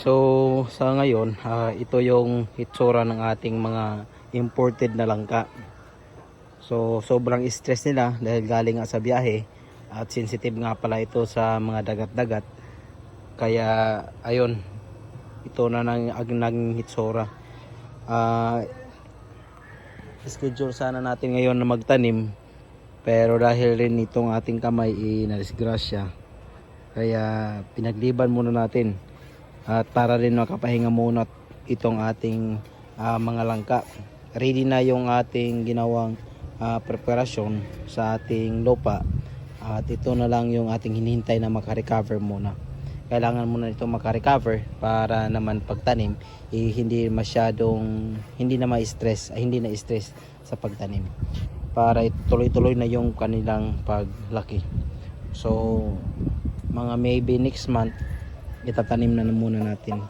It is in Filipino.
So sa ngayon, ito yung hitsura ng ating mga imported na langka. So sobrang stress nila dahil galing nga sa biyahe at sensitive nga pala ito sa mga dagat-dagat. Kaya ayun, ito na naging hitsura. Schedule sana natin ngayon na magtanim, pero dahil rin itong ating kamay na-disgrasya, kaya pinagliban muna natin at para rin makapahinga muna itong ating mga langka. Ready na yung ating ginawang preparasyon sa ating lupa at ito na lang yung ating hinihintay na makarecover muna. Kailangan muna ito makarecover para naman pagtanim hindi na ma-stress, hindi na stress sa pagtanim, para tuloy-tuloy na yung kanilang paglaki. So mga maybe next month itatanim na muna natin